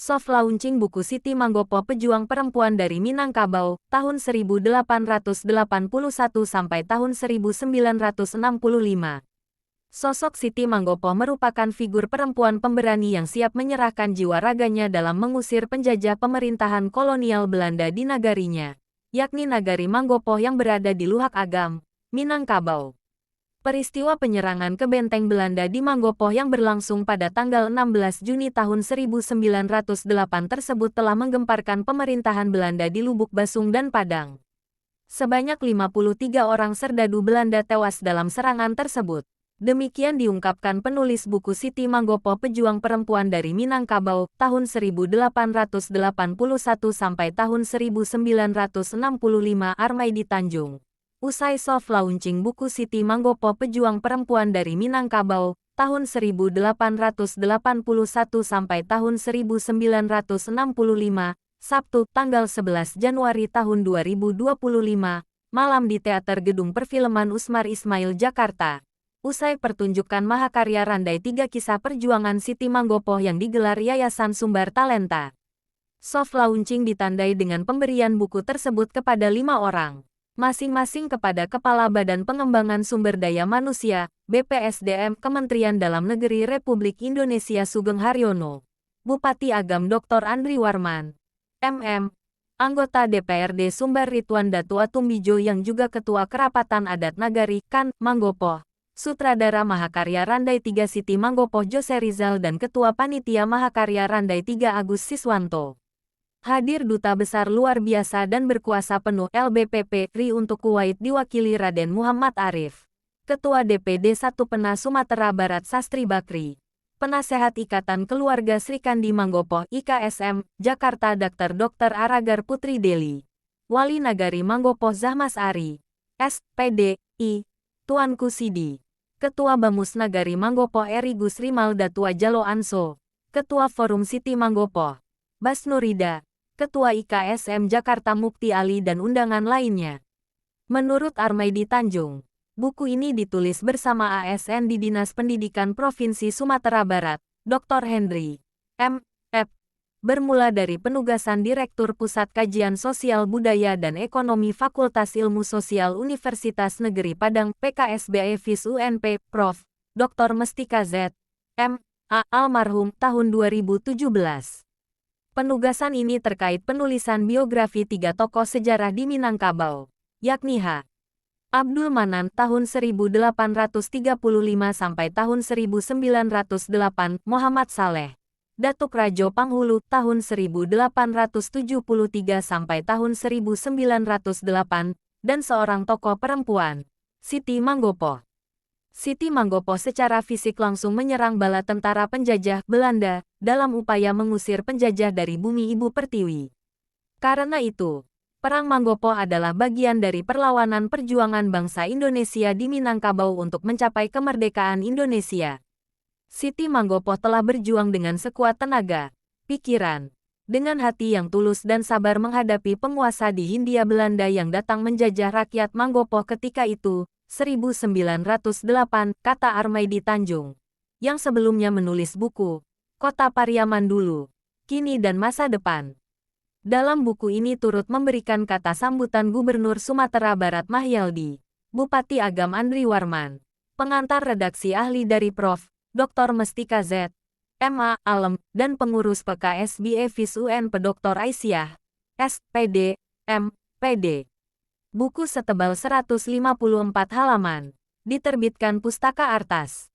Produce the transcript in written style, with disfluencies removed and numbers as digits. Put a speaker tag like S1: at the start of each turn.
S1: Soft launching buku Siti Manggopo Pejuang Perempuan dari Minangkabau, tahun 1881 sampai tahun 1965. Sosok Siti Manggopo merupakan figur perempuan pemberani yang siap menyerahkan jiwa raganya dalam mengusir penjajah pemerintahan kolonial Belanda di nagarinya, yakni Nagari Manggopo yang berada di Luhak Agam, Minangkabau. Peristiwa penyerangan ke benteng Belanda di Manggopo yang berlangsung pada tanggal 16 Juni tahun 1908 tersebut telah menggemparkan pemerintahan Belanda di Lubuk Basung dan Padang. Sebanyak 53 orang serdadu Belanda tewas dalam serangan tersebut. Demikian diungkapkan penulis buku Siti Manggopo Pejuang Perempuan dari Minangkabau tahun 1881 sampai tahun 1965 Armaidi Tanjung. Usai soft launching buku Siti Manggopo Pejuang Perempuan dari Minangkabau, tahun 1881 sampai tahun 1965, Sabtu, tanggal 11 Januari tahun 2025, malam di Teater Gedung Perfilman Usmar Ismail, Jakarta. Usai pertunjukan mahakarya Randai 3 Kisah Perjuangan Siti Manggopo yang digelar Yayasan Sumber Talenta. Soft launching ditandai dengan pemberian buku tersebut kepada 5 orang. Masing-masing kepada Kepala Badan Pengembangan Sumber Daya Manusia, BPSDM Kementerian Dalam Negeri Republik Indonesia Sugeng Haryono, Bupati Agam Dr. Andri Warman, MM, anggota DPRD Sumbar Ridwan Datu Atumbijo yang juga Ketua Kerapatan Adat Nagari, Kan, Manggopo, Sutradara Mahakarya Randai 3 Siti Manggopo Jose Rizal dan Ketua Panitia Mahakarya Randai 3 Agus Siswanto. Hadir Duta Besar Luar Biasa dan Berkuasa Penuh LBPP RI untuk Kuwait diwakili Raden Muhammad Arif. Ketua DPD 1 Pena Sumatera Barat Sastri Bakri. Penasehat Ikatan Keluarga Sri Kandi Manggopo IKSM, Jakarta Dr. Aragar Putri Deli. Wali Nagari Manggopo Zahmas Ari. SPD, I. Tuanku Sidi. Ketua Bamus Nagari Manggopo Eri Gus Rimal Datua Jalo Anso. Ketua Forum Siti Manggopo Bas Nurida. Ketua IKSM Jakarta Mukti Ali dan undangan lainnya. Menurut Armaidi Tanjung, buku ini ditulis bersama ASN di Dinas Pendidikan Provinsi Sumatera Barat, Dr. Henry M. F. Bermula dari penugasan Direktur Pusat Kajian Sosial Budaya dan Ekonomi Fakultas Ilmu Sosial Universitas Negeri Padang PKSBE FIS UNP, Prof. Dr. Mestika Z. M. A. Almarhum tahun 2017. Penugasan ini terkait penulisan biografi 3 tokoh sejarah di Minangkabau, yakni H. Abdul Manan tahun 1835 sampai tahun 1908, Muhammad Saleh, Datuk Rajo Panghulu tahun 1873 sampai tahun 1908, dan seorang tokoh perempuan, Siti Manggopo. Siti Manggopo secara fisik langsung menyerang bala tentara penjajah Belanda dalam upaya mengusir penjajah dari bumi Ibu Pertiwi. Karena itu, Perang Manggopo adalah bagian dari perlawanan perjuangan bangsa Indonesia di Minangkabau untuk mencapai kemerdekaan Indonesia. Siti Manggopo telah berjuang dengan sekuat tenaga, pikiran, dengan hati yang tulus dan sabar menghadapi penguasa di Hindia Belanda yang datang menjajah rakyat Manggopo ketika itu, 1908, kata Armaidi Tanjung, yang sebelumnya menulis buku Kota Pariaman Dulu, Kini dan Masa Depan. Dalam buku ini turut memberikan kata sambutan Gubernur Sumatera Barat Mahyaldi, Bupati Agam Andri Warman, pengantar redaksi ahli dari Prof. Dr. Mestika Z. M.A. Alem, dan pengurus PKSBE FIS UNP Dr. Aisyah, SPD, M.Pd. Buku setebal 154 halaman, diterbitkan Pustaka Artas.